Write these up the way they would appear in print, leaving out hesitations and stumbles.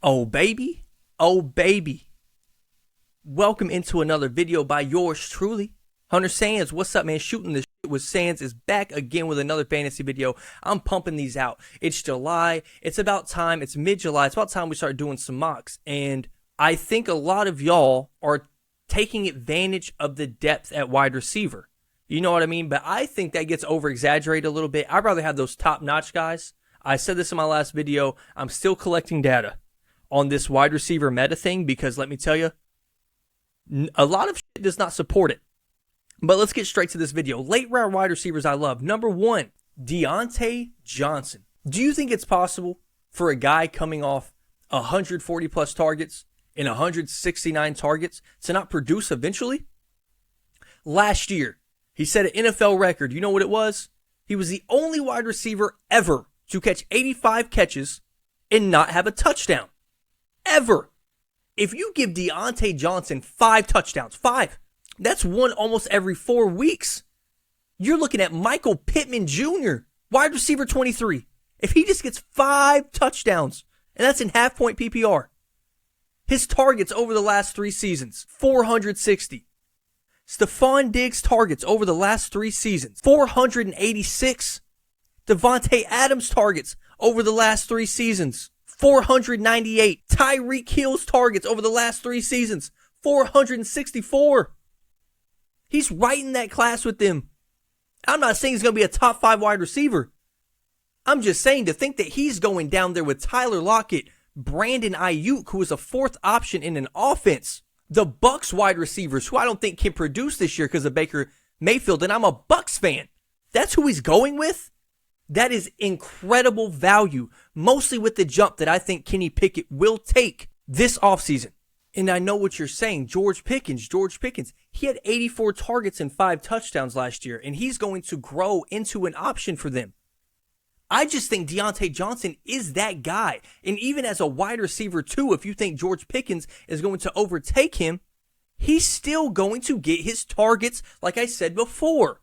Oh baby, oh baby. Welcome into another video by yours truly, Hunter Sands. What's up, man? Shooting the shit with Sands is back again with another fantasy video. I'm pumping these out. It's July. It's about time. It's mid-July. It's about time we start doing some mocks. And I think a lot of y'all are taking advantage of the depth at wide receiver. You know what I mean? But I think that gets over-exaggerated a little bit. I'd rather have those top-notch guys. I said this in my last video. I'm still collecting data on this wide receiver meta thing because let me tell you, a lot of shit does not support it. But let's get straight to this video. Late round wide receivers I love. Number one, Diontae Johnson. Do you think it's possible for a guy coming off 140 plus targets and 169 targets to not produce eventually? Last year, he set an NFL record. You know what it was? He was the only wide receiver ever to catch 85 catches and not have a touchdown. Ever. If you give Diontae Johnson 5 touchdowns, 5, that's one almost every 4 weeks. You're looking at Michael Pittman Jr., wide receiver 23. If he just gets 5 touchdowns, and that's in half-point PPR, his targets over the last 3 seasons, 460. Stephon Diggs' targets over the last 3 seasons, 486. Devontae Adams' targets over the last 3 seasons, 498. Tyreek Hill's targets over the last 3 seasons, 464. He's right in that class with them. I'm not saying he's going to be a top 5 wide receiver. I'm just saying to think that he's going down there with Tyler Lockett, Brandon Ayuk, who is a 4th option in an offense. The Bucs wide receivers, who I don't think can produce this year because of Baker Mayfield, and I'm a Bucs fan. That's who he's going with? That is incredible value, mostly with the jump that I think Kenny Pickett will take this offseason. And I know what you're saying, George Pickens. He had 84 targets and 5 touchdowns last year, and he's going to grow into an option for them. I just think Diontae Johnson is that guy. And even as a wide receiver too, if you think George Pickens is going to overtake him, he's still going to get his targets like I said before.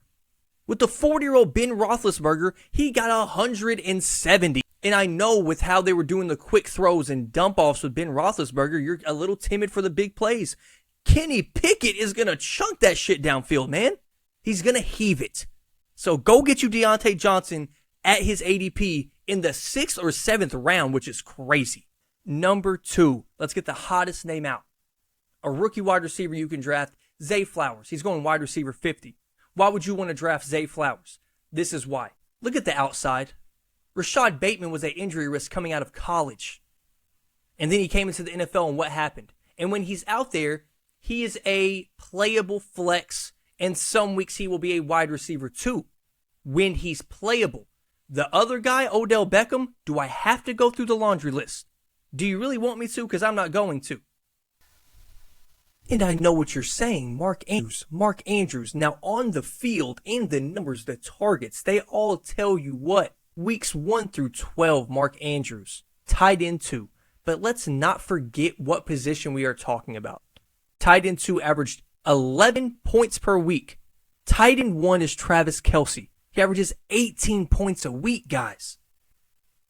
With the 40-year-old Ben Roethlisberger, he got 170. And I know with how they were doing the quick throws and dump-offs with Ben Roethlisberger, you're a little timid for the big plays. Kenny Pickett is going to chunk that shit downfield, man. He's going to heave it. So go get you Diontae Johnson at his ADP in the 6th or 7th round, which is crazy. Number 2, let's get the hottest name out. A rookie wide receiver you can draft, Zay Flowers. He's going wide receiver 50. Why would you want to draft Zay Flowers? This is why. Look at the outside. Rashad Bateman was at injury risk coming out of college. And then he came into the NFL, and what happened? And when he's out there, he is a playable flex, and some weeks he will be a wide receiver too. When he's playable. The other guy, Odell Beckham, do I have to go through the laundry list? Do you really want me to? Because I'm not going to. And I know what you're saying, Mark Andrews. Now on the field, in the numbers, the targets, they all tell you what? Weeks 1 through 12, Mark Andrews, tight end 2. But let's not forget what position we are talking about. Tight end 2 averaged 11 points per week. Tight end 1 is Travis Kelce. He averages 18 points a week, guys.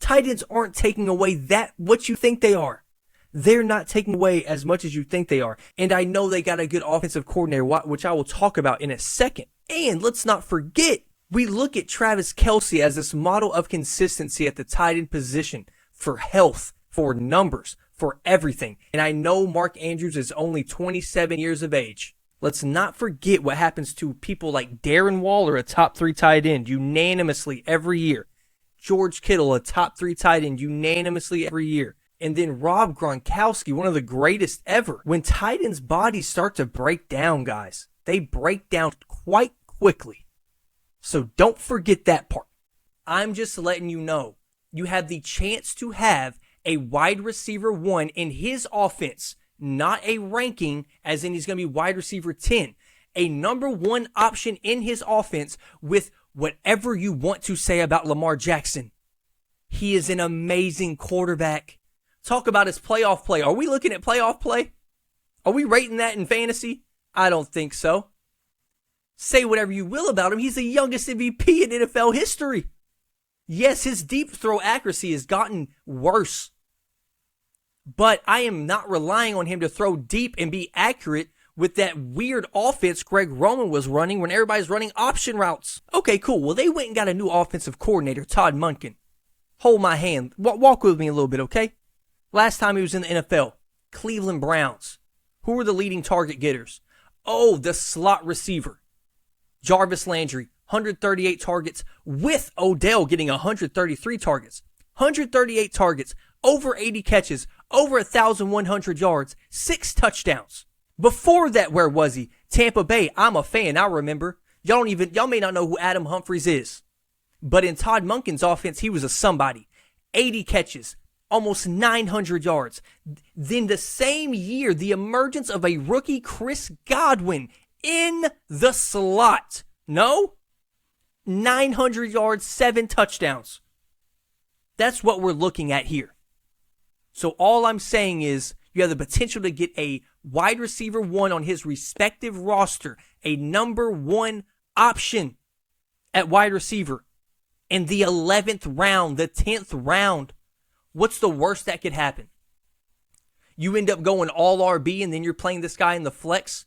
Tight ends aren't taking away what you think they are. They're not taking away as much as you think they are. And I know they got a good offensive coordinator, which I will talk about in a second. And let's not forget, we look at Travis Kelce as this model of consistency at the tight end position for health, for numbers, for everything. And I know Mark Andrews is only 27 years of age. Let's not forget what happens to people like Darren Waller, a top 3 tight end, unanimously every year. George Kittle, a top 3 tight end, unanimously every year. And then Rob Gronkowski, one of the greatest ever. When tight ends' bodies start to break down, guys, they break down quite quickly. So don't forget that part. I'm just letting you know, you have the chance to have a wide receiver 1 in his offense, not a ranking as in he's going to be wide receiver 10. A number 1 option in his offense with whatever you want to say about Lamar Jackson. He is an amazing quarterback. Talk about his playoff play. Are we looking at playoff play? Are we rating that in fantasy? I don't think so. Say whatever you will about him. He's the youngest MVP in NFL history. Yes, his deep throw accuracy has gotten worse. but I am not relying on him to throw deep and be accurate with that weird offense Greg Roman was running when everybody's running option routes. Okay, cool. Well, they went and got a new offensive coordinator, Todd Monken. Hold my hand. Walk with me a little bit, okay? Last time he was in the NFL, Cleveland Browns. Who were the leading target getters? Oh, the slot receiver, Jarvis Landry, 138 targets, with Odell getting 133 targets. 138 targets, over 80 catches, over 1,100 yards, 6 touchdowns. Before that, where was he? Tampa Bay. I'm a fan. I remember. Y'all may not know who Adam Humphries is. But in Todd Monken's offense, he was a somebody. 80 catches, almost 900 yards. Then the same year, the emergence of a rookie, Chris Godwin, in the slot. No? 900 yards, 7 touchdowns. That's what we're looking at here. So all I'm saying is you have the potential to get a wide receiver 1 on his respective roster, a number 1 option at wide receiver in the 11th round, the 10th round. What's the worst that could happen? You end up going all RB and then you're playing this guy in the flex.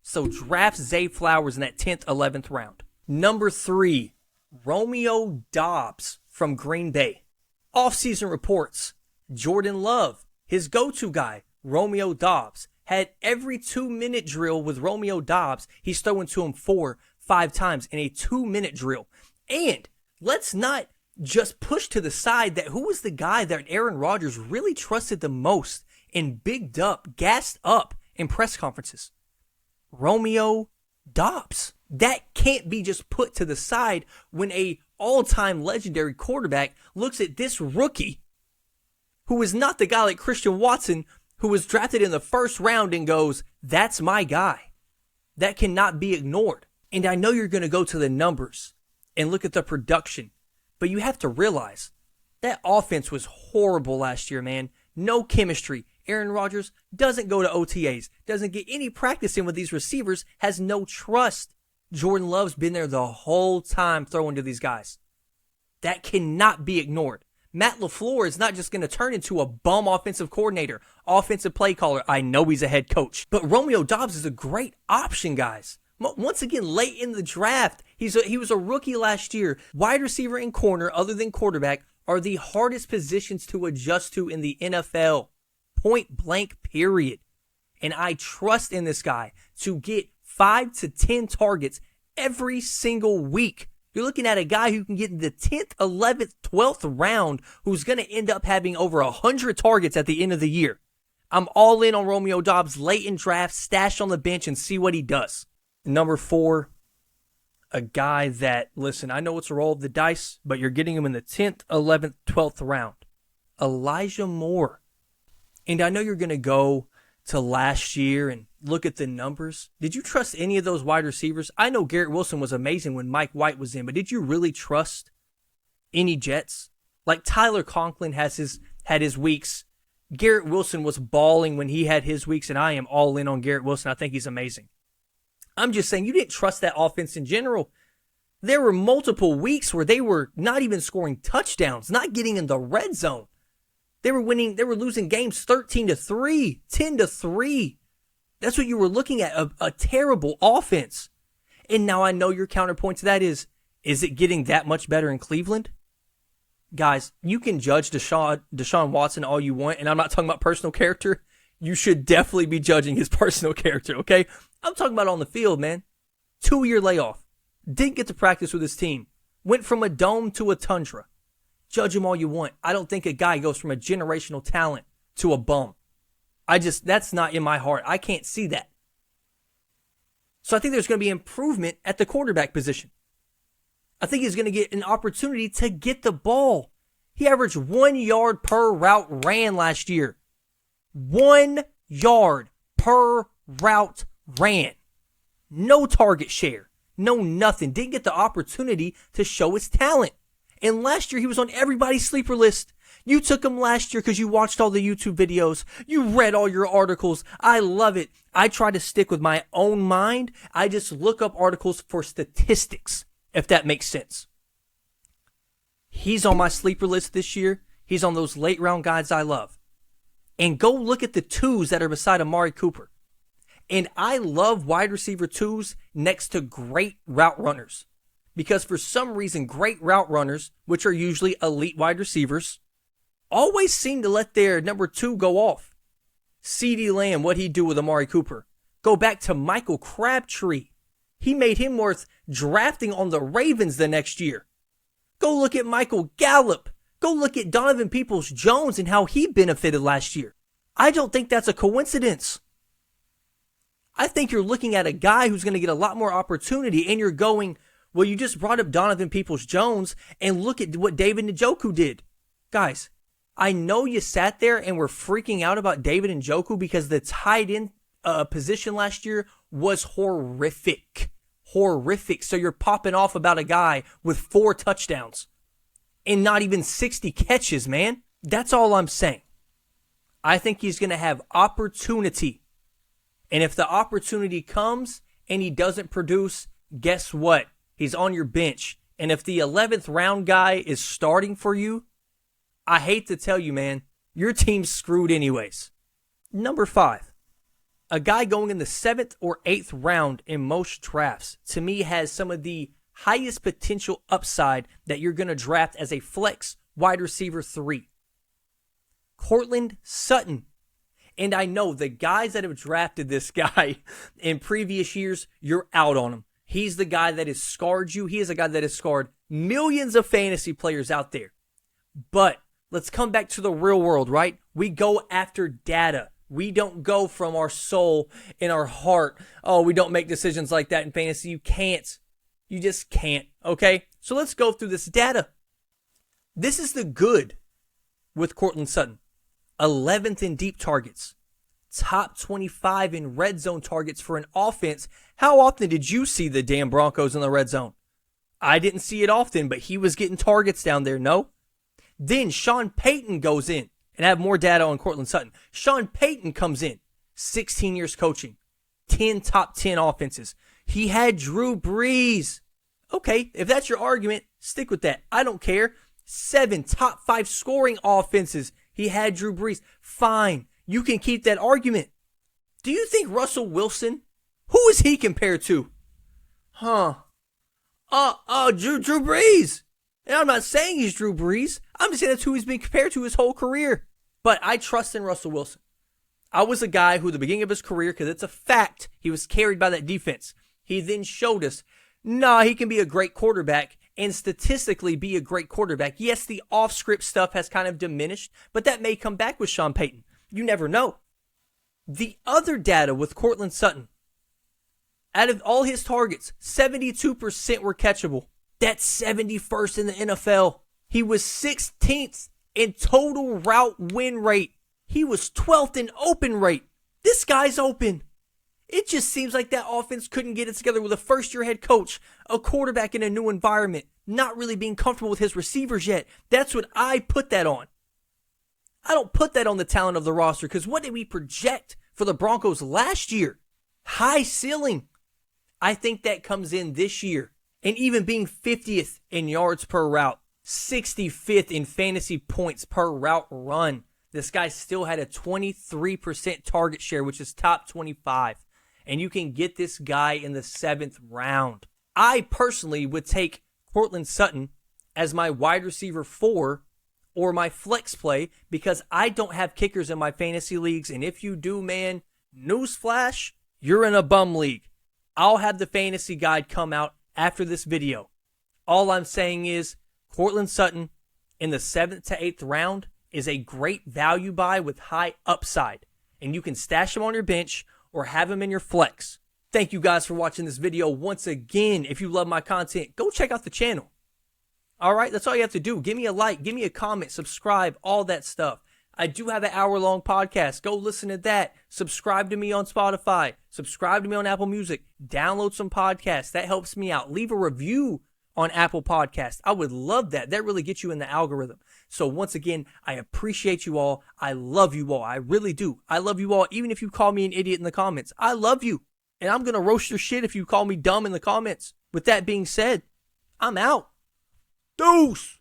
So draft Zay Flowers in that 10th, 11th round. Number 3, Romeo Doubs from Green Bay. Offseason reports, Jordan Love, his go-to guy, Romeo Doubs, had every 2-minute drill with Romeo Doubs. He's throwing to him 4-5 times in a 2-minute drill. And let's not just push to the side that who was the guy that Aaron Rodgers really trusted the most and bigged up, gassed up in press conferences? Romeo Doubs. That can't be just put to the side when a all-time legendary quarterback looks at this rookie who is not the guy like Christian Watson who was drafted in the first round and goes, that's my guy. That cannot be ignored. And I know you're going to go to the numbers and look at the production, but you have to realize that offense was horrible last year, man. No chemistry. Aaron Rodgers doesn't go to OTAs, doesn't get any practice in with these receivers, has no trust. Jordan Love's been there the whole time throwing to these guys. That cannot be ignored. Matt LaFleur is not just going to turn into a bum offensive coordinator, offensive play caller. I know he's a head coach, but Romeo Doubs is a great option, guys. Once again, late in the draft, he was a rookie last year. Wide receiver and corner, other than quarterback, are the hardest positions to adjust to in the NFL. Point blank, period. And I trust in this guy to get 5 to 10 targets every single week. You're looking at a guy who can get in the 10th, 11th, 12th round who's going to end up having over 100 targets at the end of the year. I'm all in on Romeo Doubs late in draft, stash on the bench, and see what he does. Number 4, a guy that, listen, I know it's a roll of the dice, but you're getting him in the 10th, 11th, 12th round. Elijah Moore. And I know you're going to go to last year and look at the numbers. Did you trust any of those wide receivers? I know Garrett Wilson was amazing when Mike White was in, but did you really trust any Jets? Like Tyler Conklin had his weeks. Garrett Wilson was balling when he had his weeks, and I am all in on Garrett Wilson. I think he's amazing. I'm just saying you didn't trust that offense in general. There were multiple weeks where they were not even scoring touchdowns, not getting in the red zone. They were losing games 13-3, 10-3. That's what you were looking at, a terrible offense. And now I know your counterpoint to that is it getting that much better in Cleveland? Guys, you can judge Deshaun Watson all you want, and I'm not talking about personal character. You should definitely be judging his personal character, okay? I'm talking about on the field, man. 2-year layoff. Didn't get to practice with his team. Went from a dome to a tundra. Judge him all you want. I don't think a guy goes from a generational talent to a bum. That's not in my heart. I can't see that. So I think there's going to be improvement at the quarterback position. I think he's going to get an opportunity to get the ball. He averaged 1 yard per route ran last year. 1 yard per route ran. No target share. No nothing. Didn't get the opportunity to show his talent. And last year, he was on everybody's sleeper list. You took him last year because you watched all the YouTube videos. You read all your articles. I love it. I try to stick with my own mind. I just look up articles for statistics, if that makes sense. He's on my sleeper list this year. He's on those late round guys I love. and go look at the twos that are beside Amari Cooper. And I love wide receiver twos next to great route runners. Because for some reason, great route runners, which are usually elite wide receivers, always seem to let their number two go off. CeeDee Lamb, what'd he do with Amari Cooper? Go back to Michael Crabtree. He made him worth drafting on the Ravens the next year. Go look at Michael Gallup. Go look at Donovan Peoples-Jones and how he benefited last year. I don't think that's a coincidence. I think you're looking at a guy who's going to get a lot more opportunity, and you're going, well, you just brought up Donovan Peoples-Jones, and look at what David Njoku did. Guys, I know you sat there and were freaking out about David Njoku because the tight end position last year was horrific. Horrific. So you're popping off about a guy with 4 touchdowns and not even 60 catches, man. That's all I'm saying. I think he's going to have opportunity. And if the opportunity comes and he doesn't produce, guess what? He's on your bench. And if the 11th round guy is starting for you, I hate to tell you, man, your team's screwed anyways. Number 5. A guy going in the 7th or 8th round in most drafts, to me, has some of the highest potential upside that you're going to draft as a flex wide receiver 3. Courtland Sutton. And I know the guys that have drafted this guy in previous years, you're out on him. He's the guy that has scarred you. He is a guy that has scarred millions of fantasy players out there. But let's come back to the real world, right? We go after data. We don't go from our soul and our heart. Oh, we don't make decisions like that in fantasy. You can't. You just can't, okay? So let's go through this data. This is the good with Courtland Sutton. 11th in deep targets. Top 25 in red zone targets for an offense. How often did you see the damn Broncos in the red zone? I didn't see it often, but he was getting targets down there, no? Then Sean Payton goes in, and I have more data on Courtland Sutton. Sean Payton comes in, 16 years coaching, 10 top 10 offenses. He had Drew Brees. Okay, if that's your argument, stick with that. I don't care. 7 top 5 scoring offenses. He had Drew Brees. Fine. You can keep that argument. Do you think Russell Wilson, who is he compared to? Drew Brees. And I'm not saying he's Drew Brees. I'm just saying that's who he's been compared to his whole career. But I trust in Russell Wilson. I was a guy who, at the beginning of his career, because it's a fact, he was carried by that defense. He then showed us, he can be a great quarterback and statistically be a great quarterback. Yes, the off-script stuff has kind of diminished, but that may come back with Sean Payton. You never know. The other data with Courtland Sutton, out of all his targets, 72% were catchable. That's 71st in the NFL. He was 16th in total route win rate. He was 12th in open rate. This guy's open. It just seems like that offense couldn't get it together with a first-year head coach, a quarterback in a new environment, not really being comfortable with his receivers yet. That's what I put that on. I don't put that on the talent of the roster, because what did we project for the Broncos last year? High ceiling. I think that comes in this year. And even being 50th in yards per route, 65th in fantasy points per route run. This guy still had a 23% target share, which is top 25. And you can get this guy in the 7th round. I personally would take Courtland Sutton as my wide receiver 4 or my flex play, because I don't have kickers in my fantasy leagues. And if you do, man, newsflash, you're in a bum league. I'll have the fantasy guide come out after this video. All I'm saying is Courtland Sutton in the 7th to 8th round is a great value buy with high upside. And you can stash him on your bench or have him in your flex. Thank you guys for watching this video. Once again, if you love my content, go check out the channel. All right, that's all you have to do. Give me a like, give me a comment, subscribe, all that stuff. I do have an hour-long podcast. Go listen to that. Subscribe to me on Spotify. Subscribe to me on Apple Music. Download some podcasts. That helps me out. Leave a review on Apple Podcasts. I would love that. That really gets you in the algorithm. So once again, I appreciate you all. I love you all. I really do. I love you all, even if you call me an idiot in the comments. I love you. And I'm going to roast your shit if you call me dumb in the comments. With that being said, I'm out. Deuce!